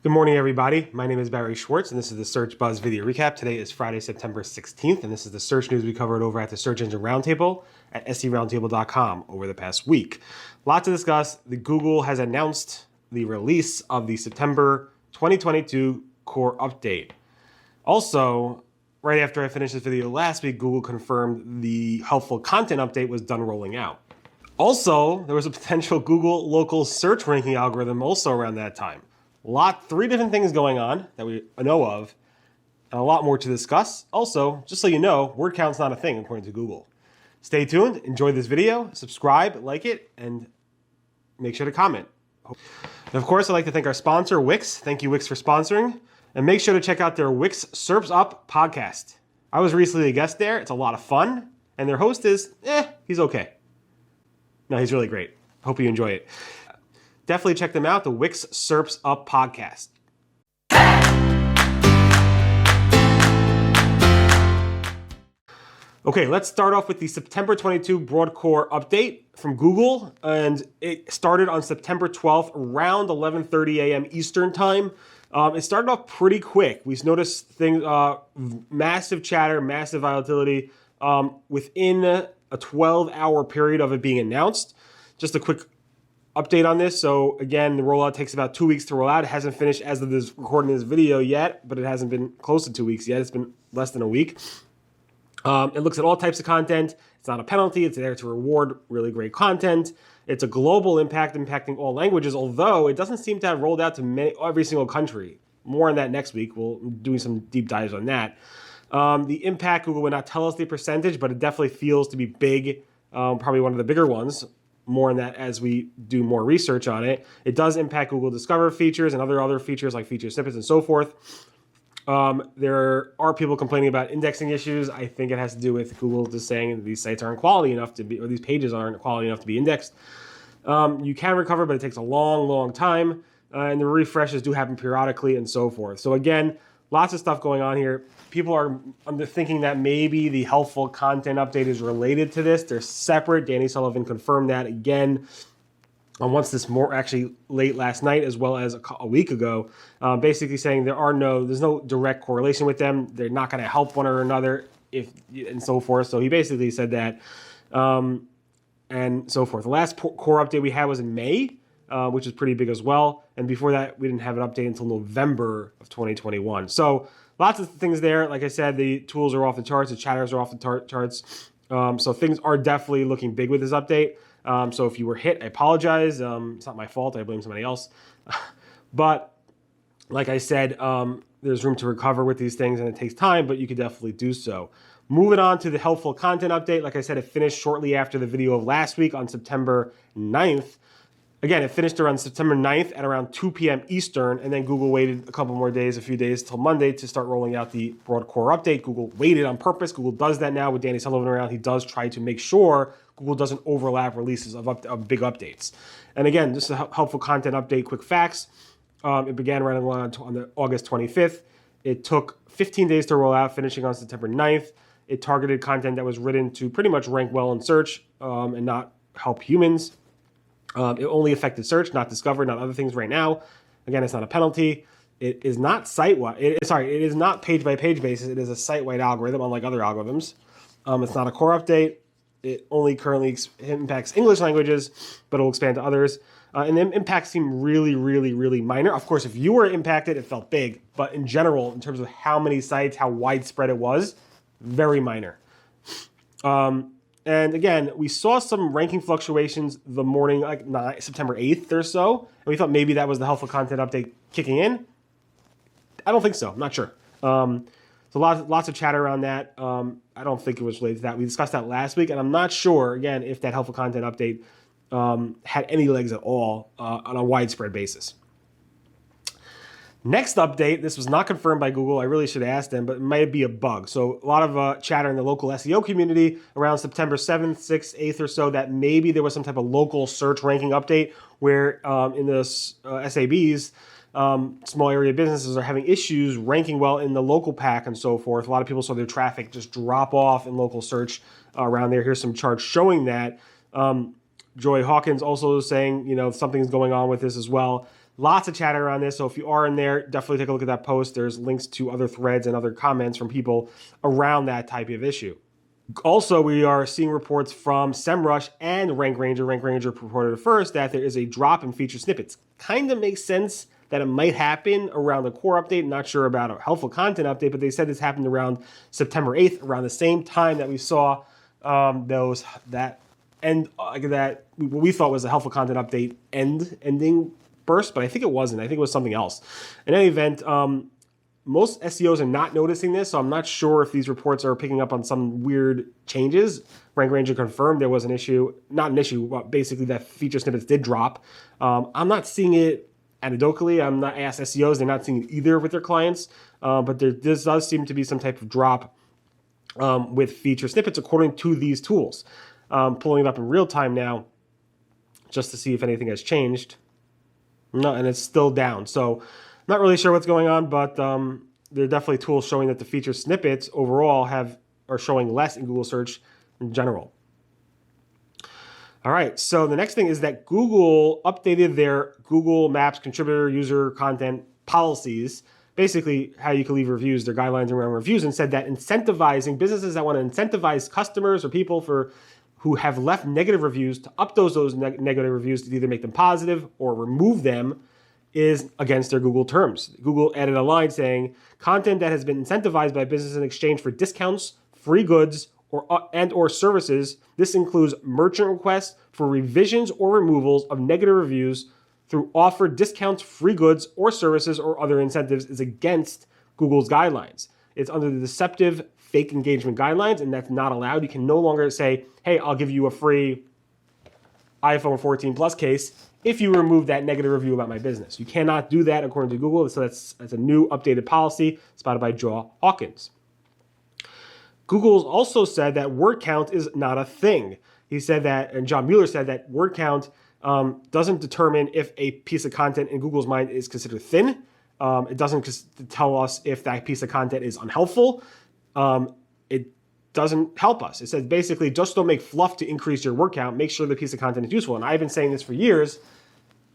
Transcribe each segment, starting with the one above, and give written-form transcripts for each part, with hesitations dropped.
Good morning, everybody. My name is Barry Schwartz, and this is the Search Buzz video recap. Today is Friday, September 16th, and this is the search news we covered over at the Search Engine Roundtable at seroundtable.com over the past week. Lot to discuss. Google has announced the release of the September 2022 core update. Also, right after I finished this video last week, Google confirmed the helpful content update was done rolling out. Also, there was a potential Google local search ranking algorithm also around that time. Three different things going on that we know of, and a lot more to discuss. Also, just so you know, word count's not a thing according to Google. Stay tuned, enjoy this video, subscribe, like it, and make sure to comment. And of course, I'd like to thank our sponsor, Wix. Thank you, Wix, for sponsoring. And make sure to check out their Wix Serps Up podcast. I was recently a guest there. It's a lot of fun. And their host is, he's okay. No, he's really great. Hope you enjoy it. Definitely check them out, the Wix Serps Up podcast. Okay, let's start off with the September 22 Broad Core update from Google, and it started on September 12th around 11:30 a.m. Eastern time. It started off pretty quick. We noticed things, massive chatter, massive volatility within a 12-hour period of it being announced. Just a quick update on this. So again, the rollout takes about 2 weeks to roll out. It hasn't finished as of this recording this video yet, but it hasn't been close to 2 weeks yet. It's been less than a week. It looks at all types of content. It's not a penalty. It's there to reward really great content. It's a global impact, impacting all languages, although it doesn't seem to have rolled out to every single country. More on that next week. We'll be doing some deep dives on that. The impact, Google would not tell us the percentage, but it definitely feels to be big, probably one of the bigger ones. More on that as we do more research on it. It does impact Google Discover features and other features like feature snippets and so forth. There are people complaining about indexing issues. I think it has to do with Google just saying these sites aren't quality enough to be, or these pages aren't quality enough to be indexed. You can recover, but it takes a long time. And the refreshes do happen periodically and so forth. So again, lots of stuff going on here. People are thinking that maybe the helpful content update is related to this. They're separate. Danny Sullivan confirmed that again once this actually late last night as well as a week ago, basically saying there's no direct correlation with them. They're not going to help one or another and so forth. So he basically said that and so forth. The last core update we had was in May, which is pretty big as well. And before that, we didn't have an update until November of 2021. So lots of things there. Like I said, the tools are off the charts. The chatters are off the charts. So things are definitely looking big with this update. So if you were hit, I apologize. It's not my fault. I blame somebody else. But like I said, there's room to recover with these things, and it takes time, but you could definitely do so. Moving on to the helpful content update. Like I said, it finished shortly after the video of last week on September 9th. Again, it finished around September 9th at around 2 p.m. Eastern, and then Google waited a few days till Monday to start rolling out the broad core update. Google waited on purpose. Google does that now with Danny Sullivan around. He does try to make sure Google doesn't overlap releases of big updates. And again, this is a helpful content update, quick facts. It began right on August 25th. It took 15 days to roll out, finishing on September 9th. It targeted content that was written to pretty much rank well in search and not help humans. It only affected search, not discover, not other things right now. Again, it's not a penalty. It is not site-wide. It is not page-by-page basis. It is a site-wide algorithm, unlike other algorithms. It's not a core update. It only currently impacts English languages, but it will expand to others. And the impacts seem really minor. Of course, if you were impacted, it felt big. But in general, in terms of how many sites, how widespread it was, very minor. And again, we saw some ranking fluctuations the morning, like September 8th or so. And we thought maybe that was the helpful content update kicking in. I don't think so. I'm not sure. So lots of chatter around that. I don't think it was related to that. We discussed that last week, and I'm not sure, again, if that helpful content update had any legs at all on a widespread basis. Next update, this was not confirmed by Google. I really should ask them, but it might be a bug. So a lot of chatter in the local SEO community around September 7th, 6th, 8th or so that maybe there was some type of local search ranking update where in the SABs, small area businesses are having issues ranking well in the local pack and so forth. A lot of people saw their traffic just drop off in local search around there. Here's some charts showing that. Joy Hawkins also saying, something's going on with this as well. Lots of chatter around this. So if you are in there, definitely take a look at that post. There's links to other threads and other comments from people around that type of issue. Also, we are seeing reports from SEMrush and Rank Ranger. Rank Ranger reported first that there is a drop in feature snippets. Kind of makes sense that it might happen around the core update. Not sure about a helpful content update, but they said this happened around September 8th, around the same time that we saw that what we thought was a helpful content update ending burst, but I think it wasn't. I think it was something else. In any event, most SEOs are not noticing this, so I'm not sure if these reports are picking up on some weird changes. Rank Ranger confirmed there was an issue, not an issue, but basically that feature snippets did drop. I'm not seeing it anecdotally. I'm not asked SEOs; they're not seeing it either with their clients. But this does seem to be some type of drop with feature snippets according to these tools. Pulling it up in real time now, just to see if anything has changed. No, and it's still down. So not really sure what's going on, but there are definitely tools showing that the feature snippets overall are showing less in Google search in general. All right, so the next thing is that Google updated their Google Maps contributor user content policies, basically how you can leave reviews, their guidelines around reviews, and said that incentivizing businesses that want to incentivize customers or people who have left negative reviews to up those negative reviews to either make them positive or remove them is against their Google terms. Google added a line saying, content that has been incentivized by business in exchange for discounts, free goods, or services. This includes merchant requests for revisions or removals of negative reviews through offered discounts, free goods, or services, or other incentives is against Google's guidelines. It's under the deceptive fake engagement guidelines, and that's not allowed. You can no longer say, hey, I'll give you a free iPhone 14 Plus case if you remove that negative review about my business. You cannot do that according to Google, so that's a new updated policy spotted by Joe Hawkins. Google's also said that word count is not a thing. He said that, and John Mueller said that word count doesn't determine if a piece of content in Google's mind is considered thin. It doesn't tell us if that piece of content is unhelpful. It doesn't help us. It says basically just don't make fluff to increase your word count. Make sure the piece of content is useful. And I've been saying this for years.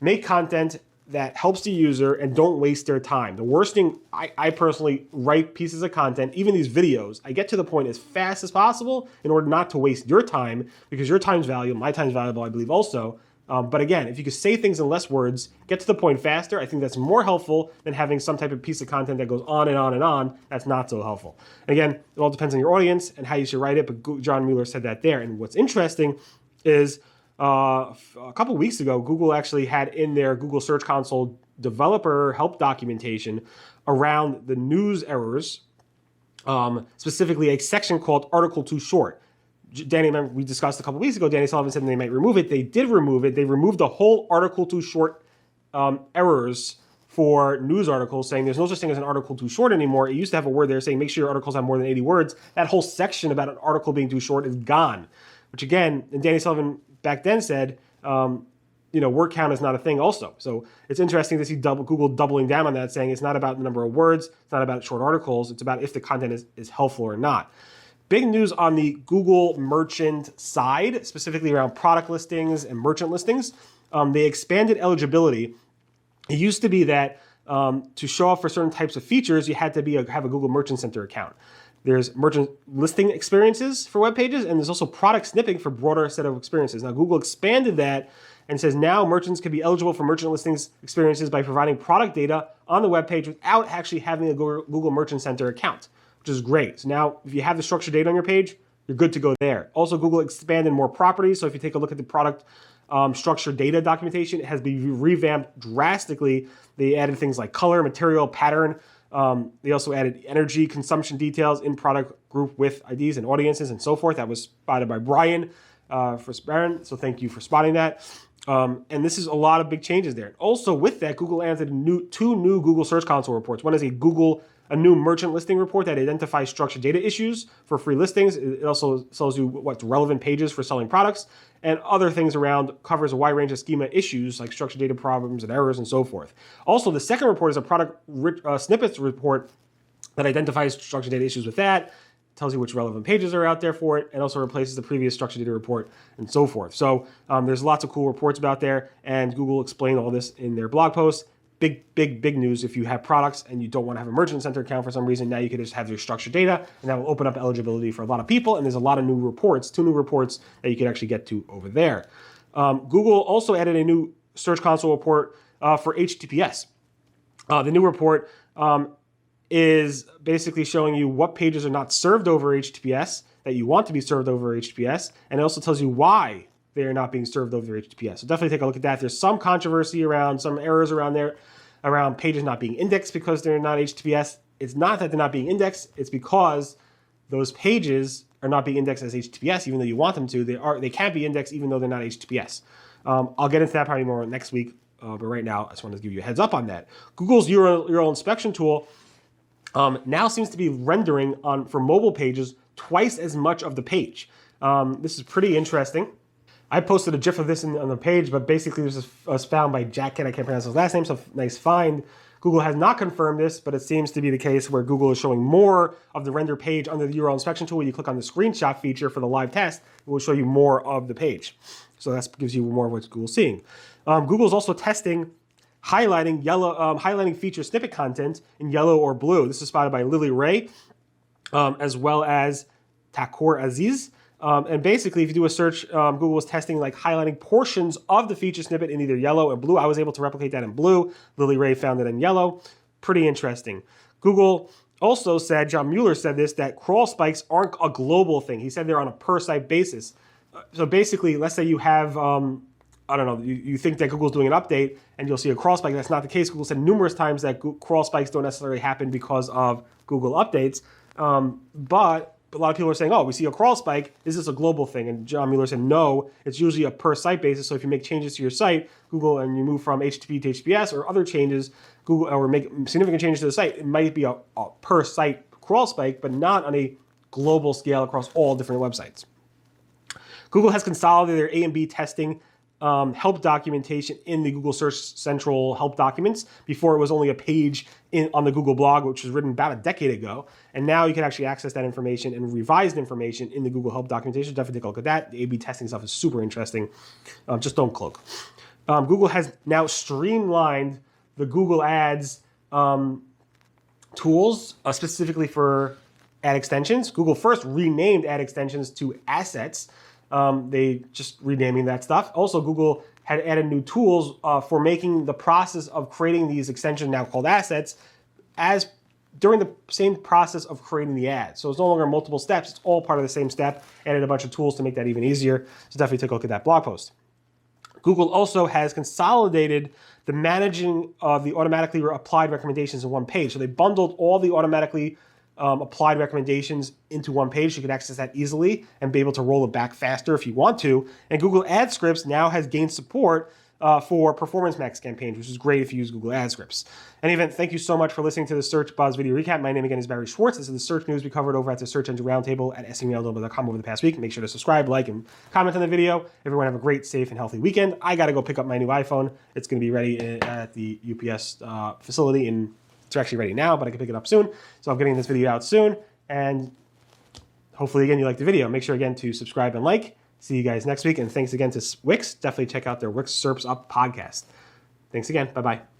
Make content that helps the user and don't waste their time. The worst thing, I personally write pieces of content, even these videos, I get to the point as fast as possible in order not to waste your time, because your time's valuable, my time's valuable, I believe also. But again, if you could say things in less words, get to the point faster, I think that's more helpful than having some type of piece of content that goes on and on and on. That's not so helpful. And again, it all depends on your audience and how you should write it, but John Mueller said that there. And what's interesting is a couple of weeks ago, Google actually had in their Google Search Console developer help documentation around the news errors, specifically a section called Article Too Short. Danny, remember we discussed a couple weeks ago, Danny Sullivan said they might remove it. They did remove it. They removed the whole Article Too Short errors for news articles, saying there's no such thing as an article too short anymore. It used to have a word there saying make sure your articles have more than 80 words. That whole section about an article being too short is gone, which again, and Danny Sullivan back then said, word count is not a thing also. So it's interesting to see Google doubling down on that, saying it's not about the number of words, it's not about short articles, it's about if the content is helpful or not. Big news on the Google merchant side, specifically around product listings and merchant listings. They expanded eligibility. It used to be that to show off for certain types of features, you had to have a Google Merchant Center account. There's merchant listing experiences for web pages, and there's also product snipping for broader set of experiences. Now, Google expanded that and says now merchants can be eligible for merchant listings experiences by providing product data on the web page without actually having a Google Merchant Center account, which is great. So now if you have the structured data on your page, you're good to go there. Also, Google expanded more properties. So if you take a look at the product structured data documentation, it has been revamped drastically. They added things like color, material, pattern. They also added energy consumption details in product group with IDs and audiences and so forth. That was spotted by Brian for Sparin. So thank you for spotting that. And this is a lot of big changes there. Also with that, Google added two new Google Search Console reports. One is a new merchant listing report that identifies structured data issues for free listings. It also tells you what's relevant pages for selling products, and other things around, covers a wide range of schema issues like structured data problems and errors and so forth. Also, the second report is a product snippets report that identifies structured data issues with that. tells you which relevant pages are out there for it, and also replaces the previous structured data report and so forth. So there's lots of cool reports about there, and Google explained all this in their blog post. Big news. If you have products and you don't want to have a Merchant Center account for some reason, now you can just have your structured data, and that will open up eligibility for a lot of people. And there's a lot of new reports, 2 new reports that you can actually get to over there. Google also added a new Search Console report for HTTPS. The new report is basically showing you what pages are not served over HTTPS that you want to be served over HTTPS, and it also tells you why they are not being served over HTTPS. So definitely take a look at that. There's some controversy around, some errors around there, around pages not being indexed because they're not HTTPS. It's not that they're not being indexed, it's because those pages are not being indexed as HTTPS, even though you want them to. They can't be indexed even though they're not HTTPS. I'll get into that probably more next week, but right now I just wanted to give you a heads up on that. Google's URL inspection tool now seems to be rendering for mobile pages twice as much of the page. This is pretty interesting. I posted a GIF of this on the page, but basically this was found by Jack, I can't pronounce his last name, so nice find. Google has not confirmed this, but it seems to be the case where Google is showing more of the render page under the URL inspection tool. When you click on the screenshot feature for the live test, it will show you more of the page. So that gives you more of what Google's seeing. Google's also testing highlighting feature snippet content in yellow or blue. This is spotted by Lily Ray, as well as Takor Aziz. And basically, if you do a search, Google was testing like highlighting portions of the feature snippet in either yellow or blue. I was able to replicate that in blue. Lily Ray found it in yellow. Pretty interesting. Google also said, John Mueller said this, that crawl spikes aren't a global thing. He said they're on a per site basis. So basically, let's say you have, I don't know, you think that Google's doing an update and you'll see a crawl spike. That's not the case. Google said numerous times that crawl spikes don't necessarily happen because of Google updates. But a lot of people are saying, oh, we see a crawl spike. Is this a global thing? And John Mueller said, no, it's usually a per site basis. So if you make changes to your site, Google, and you move from HTTP to HTTPS or other changes, Google, or make significant changes to the site, it might be a per site crawl spike, but not on a global scale across all different websites. Google has consolidated their A and B testing help documentation in the Google Search Central help documents. Before, it was only a page on the Google blog, which was written about a decade ago. And now you can actually access that information and revised information in the Google help documentation. Definitely take a look at that. The A/B testing stuff is super interesting. Just don't cloak. Google has now streamlined the Google Ads tools specifically for ad extensions. Google first renamed ad extensions to assets. They just renaming that stuff. Also, Google had added new tools for making the process of creating these extensions, now called assets, as during the same process of creating the ad. So it's no longer multiple steps. It's all part of the same step. Added a bunch of tools to make that even easier. So definitely take a look at that blog post. Google also has consolidated the managing of the automatically applied recommendations in one page. So they bundled all the automatically applied recommendations into one page. You can access that easily and be able to roll it back faster if you want to. And Google Ad Scripts now has gained support for Performance Max campaigns, which is great if you use Google Ad Scripts. In any event, thank you so much for listening to the Search Buzz video recap. My name again is Barry Schwartz. This is the search news we covered over at the Search Engine Roundtable at semail.com over the past week. Make sure to subscribe, like, and comment on the video. Everyone have a great, safe, and healthy weekend. I got to go pick up my new iPhone. It's going to be ready at the UPS facility in It's actually ready now, but I can pick it up soon. So I'm getting this video out soon. And hopefully, again, you like the video. Make sure, again, to subscribe and like. See you guys next week. And thanks again to Wix. Definitely check out their Wix SERPs Up podcast. Thanks again. Bye-bye.